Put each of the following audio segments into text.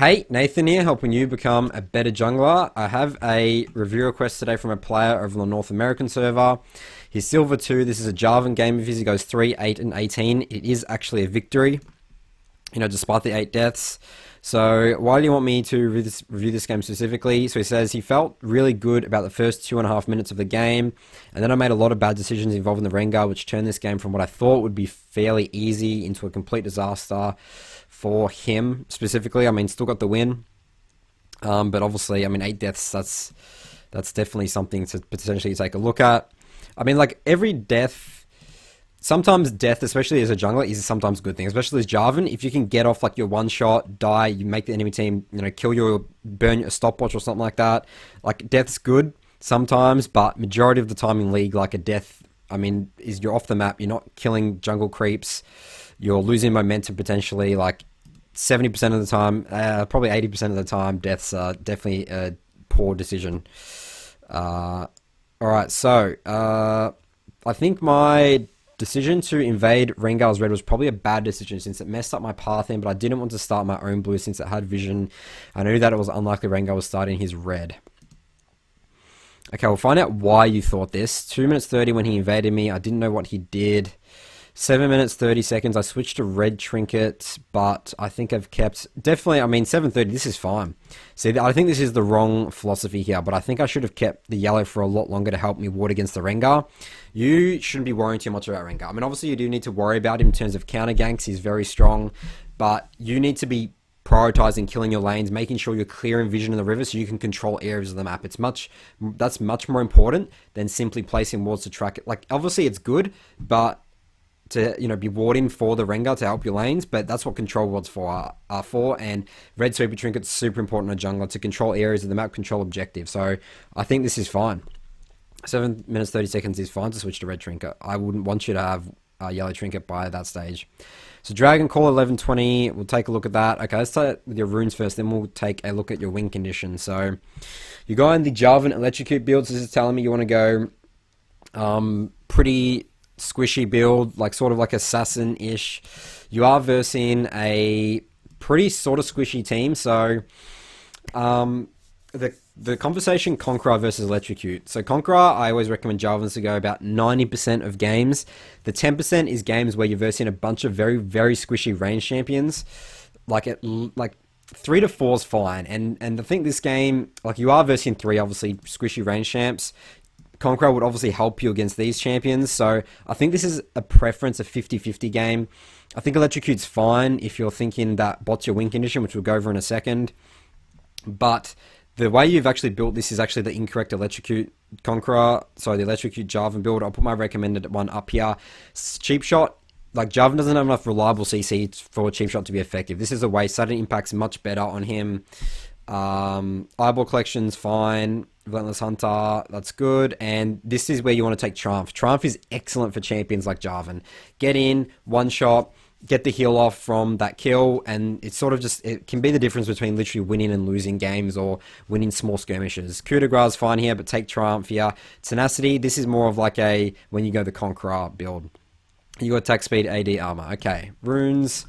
Hey, Nathan here, helping you become a better jungler. I have a review request today from a player over on the North American server. He's Silver 2. This is a Jarvan game of his. He goes 3, 8, and 18. It is actually a victory, despite the 8 deaths. So why do you want me to review this game specifically? So he says he felt really good about the first 2.5 minutes of the game, and then I made a lot of bad decisions involving the Rengar, which turned this game from what I thought would be fairly easy into a complete disaster for him specifically. I mean, still got the win, but obviously, 8 deaths, that's definitely something to potentially take a look at. I mean, like, every death, sometimes death, especially as a jungler, is sometimes a good thing, especially as Jarvan. If you can get off like your one shot, die, you make the enemy team, kill you or burn a stopwatch or something like that. Like, death's good sometimes, but majority of the time in League, like, a death, is you're off the map, you're not killing jungle creeps, you're losing momentum potentially, like 70% of the time, probably 80% of the time, deaths are definitely a poor decision. Alright, so, I think my decision to invade Rengar's red was probably a bad decision since it messed up my path in, but I didn't want to start my own blue since it had vision. I knew that it was unlikely Rengar was starting his red. Okay, we'll find out why you thought this. 2 minutes 30 when he invaded me. I didn't know what he did. 7 minutes 30 seconds. I switched to red trinket, but I think I've kept definitely. 7:30. This is fine. See, I think this is the wrong philosophy here, but I think I should have kept the yellow for a lot longer to help me ward against the Rengar. You shouldn't be worrying too much about Rengar. Obviously you do need to worry about him in terms of counter ganks. He's very strong, but you need to be prioritizing killing your lanes, making sure you're clearing vision in the river so you can control areas of the map. That's much more important than simply placing wards to track it. Like, obviously it's good, but to be warding for the Rengar to help your lanes, but that's what control wards are for. And red sweeper trinket's super important in a jungler to control areas of the map, control objectives. So I think this is fine. 7 minutes 30 seconds is fine to switch to red trinket. I wouldn't want you to have a yellow trinket by that stage. So Dragon Call 1120, we'll take a look at that. Okay, let's start with your runes first, then we'll take a look at your win condition. So you go in the Jarvan Electrocute builds. This is telling me you want to go pretty squishy build, like sort of like assassin-ish. You are versing a pretty sort of squishy team, so the conversation Conqueror versus Electrocute. So Conqueror, I always recommend Jarvans to go about 90% of games. The 10% is games where you're versing a bunch of very, very squishy range champions. Like 3 to 4 is fine, and I think this game, like, you are versing 3 obviously squishy range champs. Conqueror would obviously help you against these champions, so I think this is a preference, a 50-50 game. I think Electrocute's fine if you're thinking that bot's your win condition, which we'll go over in a second. But the way you've actually built this is actually the incorrect Electrocute Conqueror, so the Electrocute Jarvan build. I'll put my recommended one up here. Cheap Shot, like, Jarvan doesn't have enough reliable CC for Cheap Shot to be effective. This is a waste. Sudden Impact's much better on him. Eyeball Collection's fine. Relentless Hunter, that's good. And this is where you want to take Triumph. Triumph is excellent for champions like Jarvan. Get in, one shot, get the heal off from that kill, and it's sort of just, it can be the difference between literally winning and losing games or winning small skirmishes. Coup de grace fine here, but take Triumph here. Tenacity, this is more of like a, when you go the Conqueror build. You got attack speed, AD, armor. Okay, runes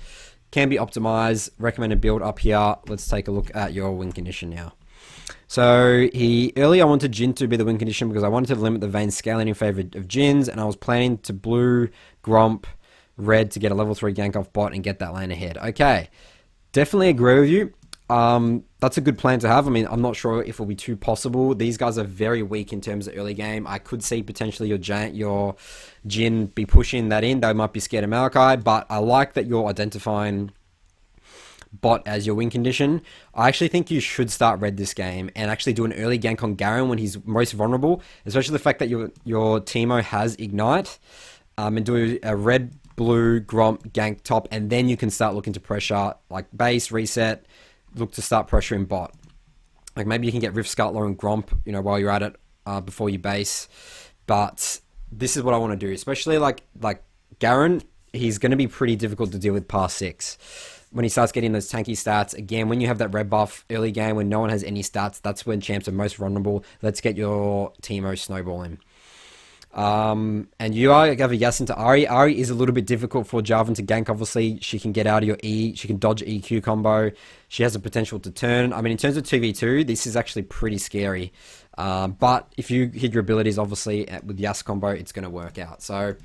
can be optimized. Recommended build up here. Let's take a look at your win condition now. So earlier I wanted Jhin to be the win condition because I wanted to limit the Vayne scaling in favor of Jhin's, and I was planning to blue, Gromp, red to get a level 3 gank off bot and get that lane ahead. Okay, definitely agree with you. That's a good plan to have. I'm not sure if it'll be too possible. These guys are very weak in terms of early game. I could see potentially your Jhin be pushing that in. They might be scared of Malachi, but I like that you're identifying bot as your win condition. I actually think you should start red this game and actually do an early gank on Garen when he's most vulnerable, especially the fact that your Teemo has Ignite, and do a red, blue, Gromp, gank top, and then you can start looking to pressure, like base, reset, look to start pressuring bot. Like, maybe you can get Rift Scuttler and Gromp, while you're at it, before you base. But this is what I want to do, especially like Garen, he's going to be pretty difficult to deal with past 6. When he starts getting those tanky stats, again, when you have that red buff early game when no one has any stats, that's when champs are most vulnerable. Let's get your Teemo snowballing. And you are have a yes into Ari. Ari is a little bit difficult for Jarvan to gank, obviously. She can get out of your E, she can dodge EQ combo. She has the potential to turn. I mean, in terms of 2v2, this is actually pretty scary. But if you hit your abilities, obviously, with Yas combo, it's going to work out. So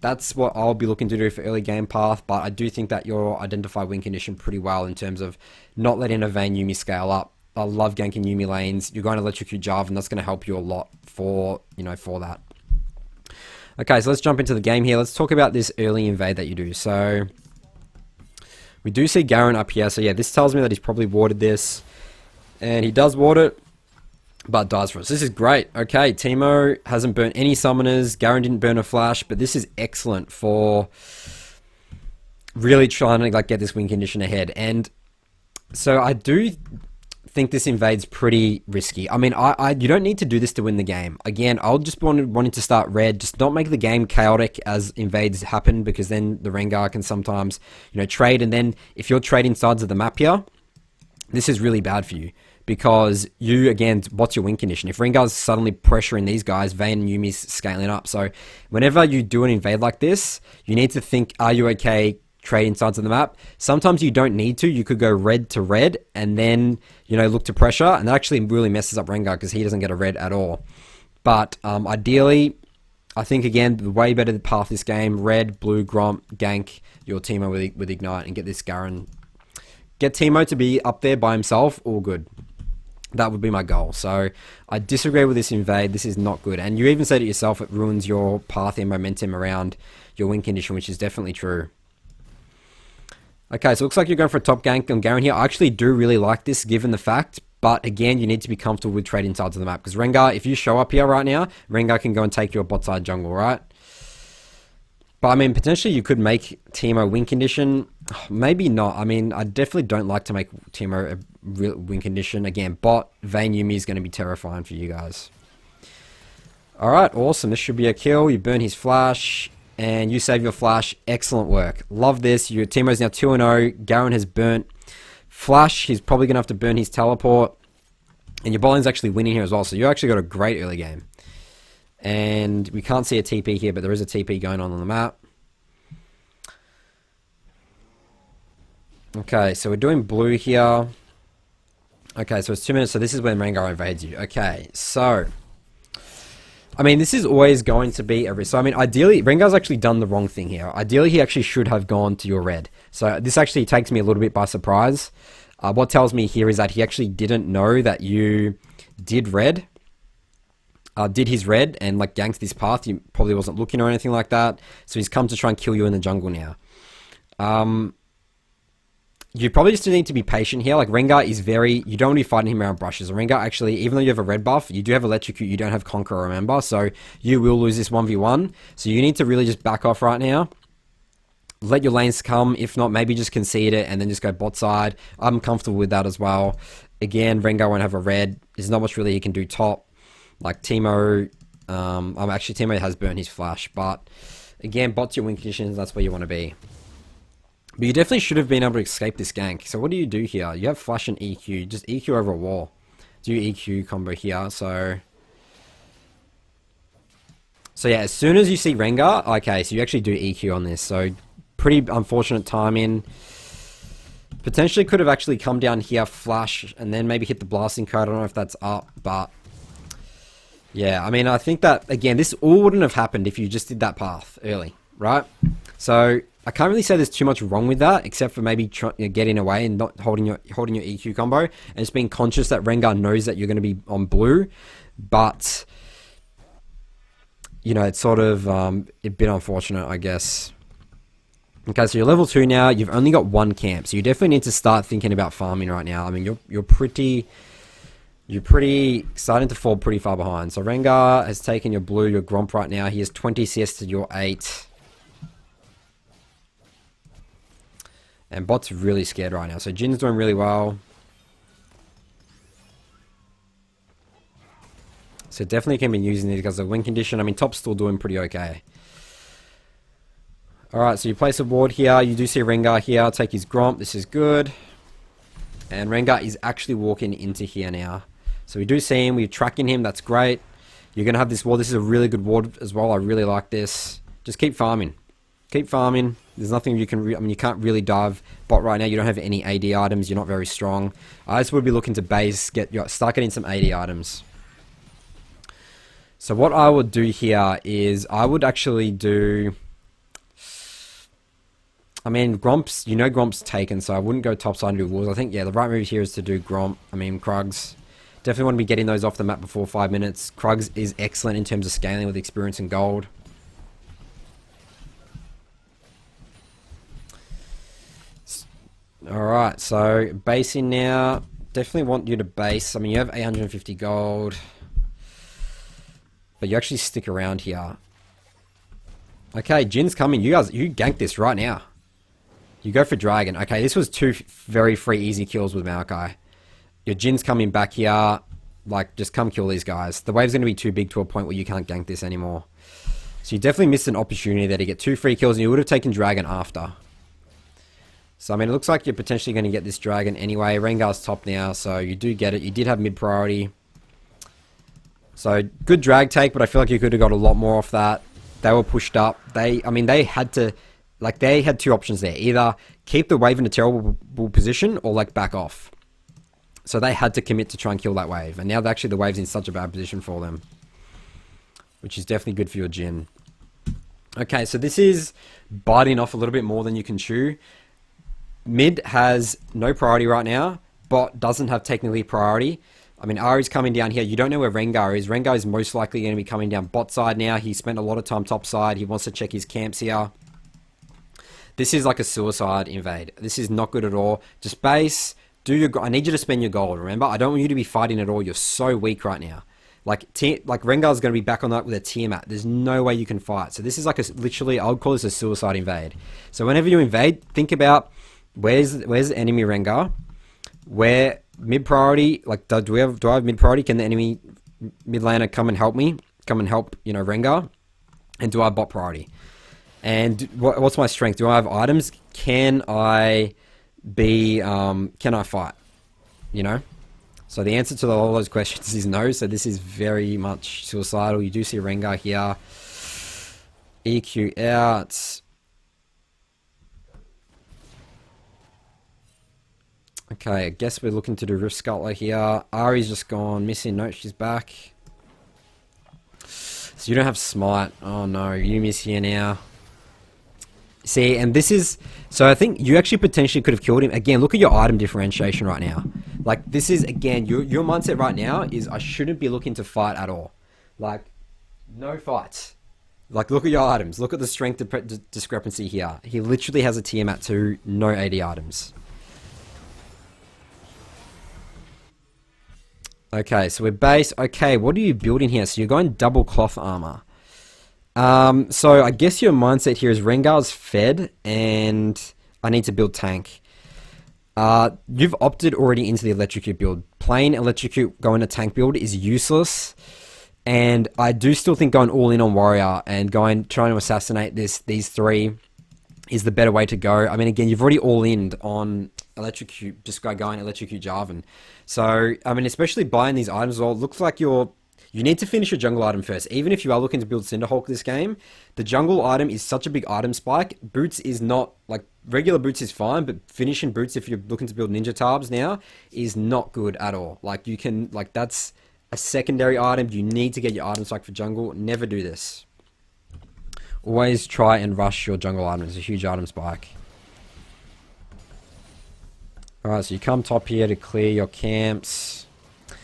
that's what I'll be looking to do for early game path. But I do think that you'll identify win condition pretty well in terms of not letting a Vayne Yuumi scale up. I love ganking Yuumi lanes. You're going to electrocute Jarvan. That's going to help you a lot for that. Okay, so let's jump into the game here. Let's talk about this early invade that you do. So we do see Garen up here. So yeah, this tells me that he's probably warded this. And he does ward it, but dies for us. This is great. Okay, Teemo hasn't burnt any summoners. Garen didn't burn a flash, but this is excellent for really trying to like get this win condition ahead. And so I do think this invade's pretty risky. I mean, you don't need to do this to win the game. Again, I'll just wanting to start red. Just don't make the game chaotic as invades happen, because then the Rengar can sometimes, trade. And then if you're trading sides of the map here, this is really bad for you. Because you, again, what's your win condition? If Rengar's suddenly pressuring these guys, Vayne and Yuumi's scaling up. So whenever you do an invade like this, you need to think, are you okay trading sides of the map? Sometimes you don't need to. You could go red to red and then, look to pressure. And that actually really messes up Rengar because he doesn't get a red at all. But ideally, I think, again, the way better path this game, red, blue, Gromp, gank your Teemo with Ignite and get this Garen. Get Teemo to be up there by himself, all good. That would be my goal. So I disagree with this invade. This is not good. And you even said it yourself, it ruins your path and momentum around your win condition, which is definitely true. Okay, so it looks like you're going for a top gank on Garen here. I actually do really like this given the fact, but again, you need to be comfortable with trading sides of the map. Because Rengar, if you show up here right now, Rengar can go and take your bot side jungle, right? But I mean, potentially you could make Teemo win condition. Maybe not. I mean, I definitely don't like to make Teemo a real win condition. Again, bot, Vayne Yuumi is going to be terrifying for you guys. Alright, awesome. This should be a kill. You burn his flash, and you save your flash. Excellent work. Love this. Your Teemo's now 2-0. Garen has burnt flash. He's probably going to have to burn his teleport. And your bot lane's actually winning here as well. So you actually got a great early game. And we can't see a TP here, but there is a TP going on the map. Okay, so we're doing blue here. Okay, so it's 2 minutes, so this is when Rengar invades you. Okay, so I mean, this is always going to be a risk. So, I mean, ideally, Rengar's actually done the wrong thing here. Ideally, he actually should have gone to your red. So this actually takes me a little bit by surprise. What tells me here is that he actually didn't know that you did red. Did his red and like ganked this path. He probably wasn't looking or anything like that. So he's come to try and kill you in the jungle now. You probably just need to be patient here. Like Rengar is you don't want to be fighting him around brushes. Rengar actually, even though you have a red buff, you do have electrocute, you don't have conquer, remember? So you will lose this 1v1. So you need to really just back off right now. Let your lanes come. If not, maybe just concede it and then just go bot side. I'm comfortable with that as well. Again, Rengar won't have a red. There's not much really he can do top. Like Teemo, actually Teemo has burnt his flash, but again, bot's your win conditions, that's where you want to be. But you definitely should have been able to escape this gank. So what do you do here? You have flash and EQ, just EQ over a wall. Do EQ combo here, so yeah, as soon as you see Rengar, okay, so you actually do EQ on this, so pretty unfortunate timing. Potentially could have actually come down here, flash, and then maybe hit the blasting code. I don't know if that's up, but yeah, I mean, I think that, again, this all wouldn't have happened if you just did that path early, right? So I can't really say there's too much wrong with that, except for maybe getting away and not holding your EQ combo, and just being conscious that Rengar knows that you're going to be on blue, but it's sort of a bit unfortunate, I guess. Okay, so you're level 2 now. You've only got one camp, so you definitely need to start thinking about farming right now. I mean, you're pretty starting to fall pretty far behind. So Rengar has taken your blue, your Gromp right now. He has 20 CS to your 8. And bot's really scared right now. So Jin's doing really well. So definitely can be using these because of win condition. I mean, top's still doing pretty okay. Alright, so you place a ward here. You do see Rengar here. Take his Gromp. This is good. And Rengar is actually walking into here now. So we do see him. We're tracking him. That's great. You're going to have this ward. This is a really good ward as well. I really like this. Just keep farming. Keep farming. There's nothing you can... I mean, you can't really dive bot right now. You don't have any AD items. You're not very strong. I just would be looking to base, start getting some AD items. So what I would do here is I would actually do... I mean, Gromp's... You know Gromp's taken, so I wouldn't go topside and do walls. I think, yeah, the right move here is to do Krugs. Definitely want to be getting those off the map before 5 minutes. Krugs is excellent in terms of scaling with experience and gold. Alright, so basing now. Definitely want you to base. I mean, you have 850 gold. But you actually stick around here. Okay, Jin's coming. You guys, you gank this right now. You go for Dragon. Okay, this was 2 very free easy kills with Maokai. Your Jin's coming back here. Like, just come kill these guys. The wave's going to be too big to a point where you can't gank this anymore. So you definitely missed an opportunity there to get 2 free kills, and you would have taken Dragon after. So, I mean, it looks like you're potentially going to get this Dragon anyway. Rengar's top now, so you do get it. You did have mid priority. So, good drag take, but I feel like you could have got a lot more off that. They were pushed up. I mean, they had to... Like, they had 2 options there. Either keep the wave in a terrible position, or, like, back off. So they had to commit to try and kill that wave. And now actually the wave's in such a bad position for them. Which is definitely good for your Jhin. Okay, so this is biting off a little bit more than you can chew. Mid has no priority right now. Bot doesn't have technically priority. I mean, Ahri's coming down here. You don't know where Rengar is. Rengar is most likely going to be coming down bot side now. He spent a lot of time top side. He wants to check his camps here. This is like a suicide invade. This is not good at all. Just base... I need you to spend your gold, remember? I don't want you to be fighting at all. You're so weak right now. Like Rengar's going to be back on that with a Tiamat. There's no way you can fight. So this is like literally, I would call this a suicide invade. So whenever you invade, think about where's the enemy Rengar? Where mid priority, like do I have mid priority? Can the enemy mid laner come and help me? Come and help, you know, Rengar? And do I have bot priority? And what's my strength? Do I have items? Can I fight? You know? So the answer to all those questions is no. So this is very much suicidal. You do see Rengar here. EQ out. Okay, I guess we're looking to do Rift Scuttler here. Ahri's just gone missing. No, she's back. So you don't have Smite. Oh no, Yumi's here now. See, and this is... So I think you actually potentially could have killed him. Again, look at your item differentiation right now. Like, this is, again, your mindset right now is I shouldn't be looking to fight at all. Like, no fights. Like, look at your items. Look at the strength discrepancy here. He literally has a Tiamat 2, no AD items. Okay, so we're base. Okay, what are you building here? So you're going double cloth armor. So I guess your mindset here is Rengar's fed and I need to build tank. You've opted already into the electrocute build. Plain electrocute going to tank build is useless. And I do still think going all in on warrior and trying to assassinate these 3 is the better way to go. I mean, again, you've already all in on electrocute, just going electrocute Jarvan. So, I mean, especially buying these items, well, it looks like you need to finish your jungle item first. Even if you are looking to build Cinderhulk this game, the jungle item is such a big item spike. Boots is not, like, regular boots is fine, but finishing boots if you're looking to build ninja tabs now is not good at all. Like, you can, like, that's a secondary item. You need to get your item spike for jungle. Never do this. Always try and rush your jungle item. It's a huge item spike. Alright, so you come top here to clear your camps.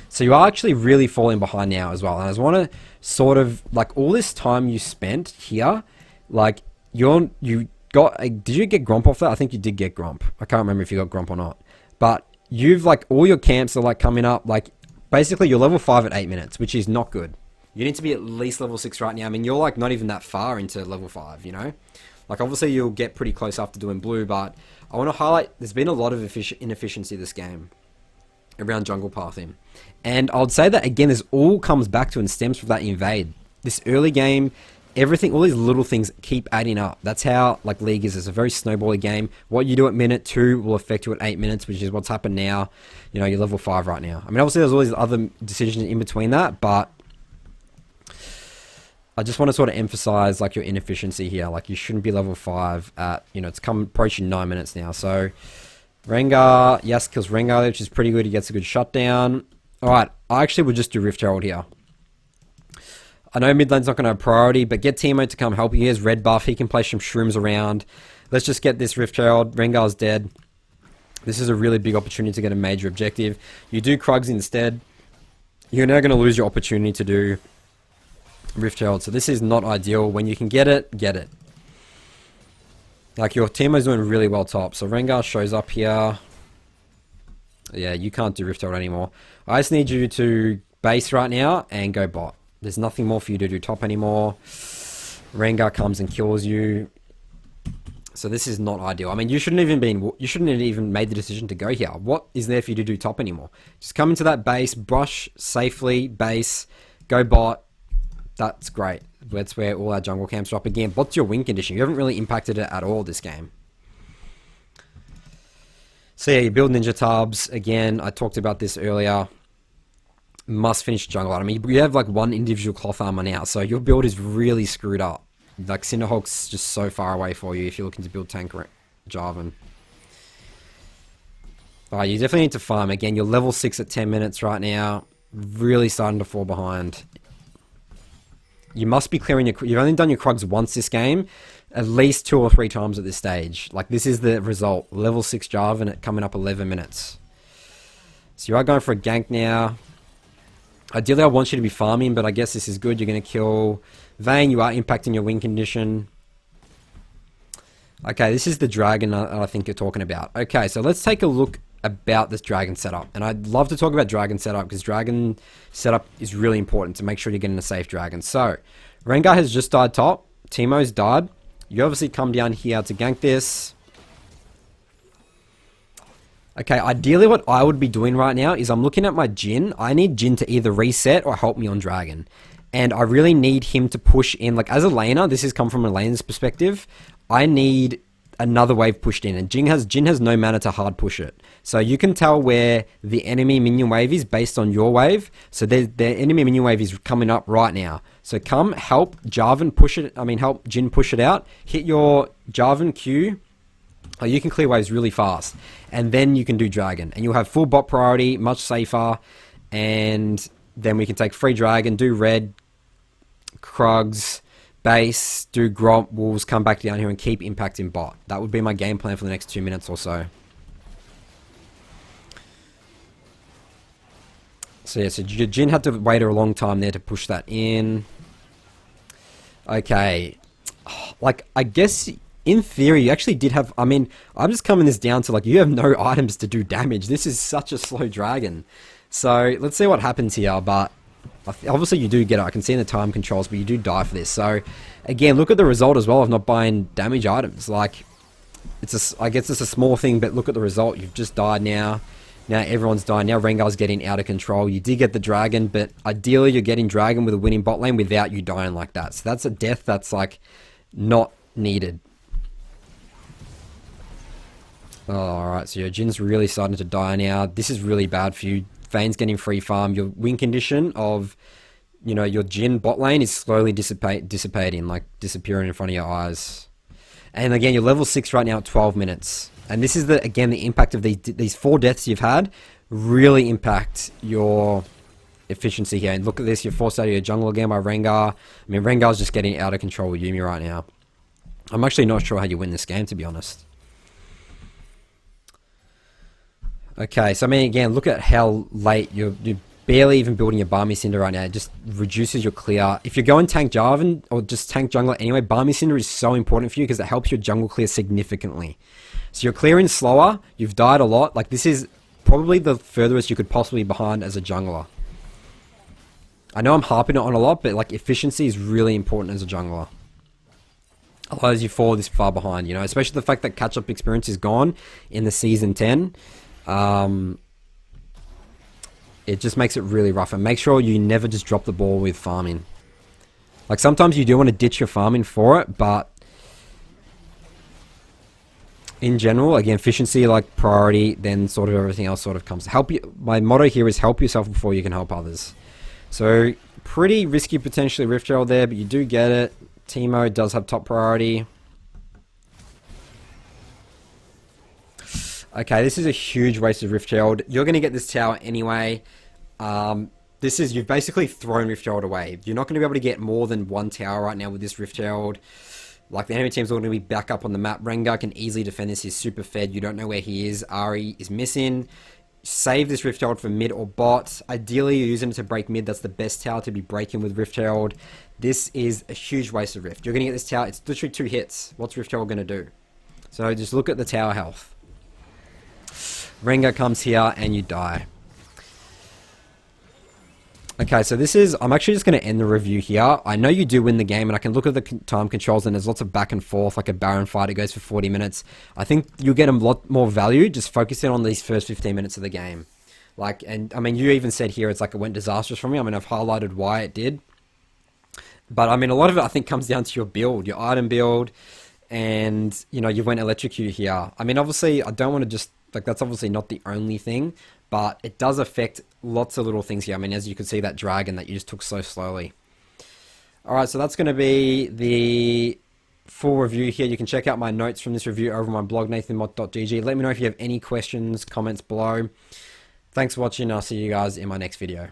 So you are actually really falling behind now as well. And I just want to sort of, like, all this time you spent here, like, you got, did you get Gromp off that? I think you did get Gromp. I can't remember if you got Gromp or not. But you've, like, all your camps are, like, coming up, like, basically you're level 5 at 8 minutes, which is not good. You need to be at least level 6 right now. I mean, you're, like, not even that far into level 5, you know? Like, obviously you'll get pretty close after doing blue, but I want to highlight, there's been a lot of inefficiency this game around jungle pathing. And I would say that, again, this all comes back to and stems from that invade. This early game, everything, all these little things keep adding up. That's how, like, League is. It's a very snowbally game. What you do at minute 2 will affect you at 8 minutes, which is what's happened now. You know, you're level 5 right now. I mean, obviously there's all these other decisions in between that, but I just want to sort of emphasize like your inefficiency here. Like you shouldn't be level 5 at, you know, it's come approaching 9 minutes now. So Rengar, yes, kills Rengar, which is pretty good. He gets a good shutdown. Alright, I actually would just do Rift Herald here. I know mid lane's not going to have priority, but get Teemo to come help you. He has red buff. He can play some shrooms around. Let's just get this Rift Herald. Rengar's dead. This is a really big opportunity to get a major objective. You do Krugs instead. You're now going to lose your opportunity to do Rift Herald. So this is not ideal. When you can get it, get it. Like your Teemo's doing really well top. So Rengar shows up here. Yeah, you can't do Rift Herald anymore. I just need you to base right now and go bot. There's nothing more for you to do top anymore. Rengar comes and kills you. So this is not ideal. I mean, you shouldn't have even made the decision to go here. What is there for you to do top anymore? Just come into that base, brush safely, base, go bot. That's great. That's where all our jungle camps are up again. What's your win condition? You haven't really impacted it at all this game. So yeah, you build Ninja Tubs. Again, I talked about this earlier. Must finish jungle out. I mean, you have like one individual cloth armor now, so your build is really screwed up. Like Cinderhawk's just so far away for you if you're looking to build tank Jarvan. Alright, you definitely need to farm. Again, you're level 6 at 10 minutes right now. Really starting to fall behind. You must be clearing your... You've only done your Krugs once this game. At least 2 or 3 times at this stage. Like, this is the result. Level 6 Jarvan at coming up 11 minutes. So you are going for a gank now. Ideally, I want you to be farming, but I guess this is good. You're going to kill Vayne. You are impacting your win condition. Okay, this is the dragon I think you're talking about. Okay, so let's take a look about this dragon setup. And I'd love to talk about dragon setup because dragon setup is really important to make sure you're getting a safe dragon. So, Rengar has just died top. Teemo's died. You obviously come down here to gank this. Okay, ideally what I would be doing right now is I'm looking at my Jhin. I need Jhin to either reset or help me on Dragon. And I really need him to push in. Like, as a laner, this has come from a laner's perspective. I need another wave pushed in. And Jhin has no mana to hard push it. So you can tell where the enemy minion wave is based on your wave. So the enemy minion wave is coming up right now. So come help Jarvan push it. I mean, help Jhin push it out. Hit your Jarvan Q. Oh, you can clear waves really fast, and then you can do dragon, and you'll have full bot priority, much safer, and then we can take free dragon, do red, Krugs, base, do Gromp, wolves, come back down here and keep impacting bot. That would be my game plan for the next 2 minutes or so. So yeah, so Jhin had to wait a long time there to push that in. Okay, like I guess... In theory, you actually did have... I mean, I'm just coming this down to, like, you have no items to do damage. This is such a slow dragon. So, let's see what happens here. But, obviously, you do get it. I can see in the time controls, but you do die for this. So, again, look at the result as well of not buying damage items. Like, I guess it's a small thing, but look at the result. You've just died now. Now everyone's dying. Now Rengar's getting out of control. You did get the dragon, but ideally, you're getting dragon with a winning bot lane without you dying like that. So, that's a death that's, like, not needed. Oh, alright, so your Jin's really starting to die now. This is really bad for you. Vayne's getting free farm. Your win condition of, you know, your Jhin bot lane is slowly dissipating, like disappearing in front of your eyes. And again, you're level 6 right now at 12 minutes. And this is, again, the impact of these 4 deaths you've had really impact your efficiency here. And look at this, you're forced out of your jungle again by Rengar. I mean, Rengar's just getting out of control with Yuumi right now. I'm actually not sure how you win this game, to be honest. Okay, so I mean, again, look at how late you're barely even building your Barmy Cinder right now. It just reduces your clear. If you're going tank Jarvan or just tank jungler anyway, Barmy Cinder is so important for you because it helps your jungle clear significantly. So you're clearing slower, you've died a lot. Like, this is probably the furthest you could possibly be behind as a jungler. I know I'm harping it on a lot, but like, efficiency is really important as a jungler. Otherwise you fall this far behind, you know, especially the fact that catch-up experience is gone in the Season 10. It just makes it really rough, and make sure you never just drop the ball with farming. Like, sometimes you do want to ditch your farming for it, but in general, again, efficiency, like priority, then sort of everything else sort of comes. My motto here is help yourself before you can help others. So Pretty risky potentially Rift Herald there, but you do get it. Teemo does have top priority. Okay, this is a huge waste of Rift Herald. You're going to get this tower anyway. You've basically thrown Rift Herald away. You're not going to be able to get more than one tower right now with this Rift Herald. Like, the enemy team's all going to be back up on the map. Rengar can easily defend this. He's super fed. You don't know where he is. Ahri is missing. Save this Rift Herald for mid or bot. Ideally, you're using it to break mid. That's the best tower to be breaking with Rift Herald. This is a huge waste of Rift. You're going to get this tower. It's literally 2 hits. What's Rift Herald going to do? So just look at the tower health. Rengar comes here and you die. Okay, so I'm actually just going to end the review here. I know you do win the game, and I can look at the time controls, and there's lots of back and forth, like a Baron fight. It goes for 40 minutes. I think you'll get a lot more value just focusing on these first 15 minutes of the game. Like, and I mean, you even said here it's like it went disastrous for me. I mean, I've highlighted why it did. But I mean, a lot of it I think comes down to your build, your item build, and, you know, you went electrocute here. I mean, obviously, I don't want to just, like, that's obviously not the only thing, but it does affect lots of little things here. I mean, as you can see, that dragon that you just took so slowly. Alright, so that's going to be the full review here. You can check out my notes from this review over on my blog, nathanmott.gg. Let me know if you have any questions, comments below. Thanks for watching. I'll see you guys in my next video.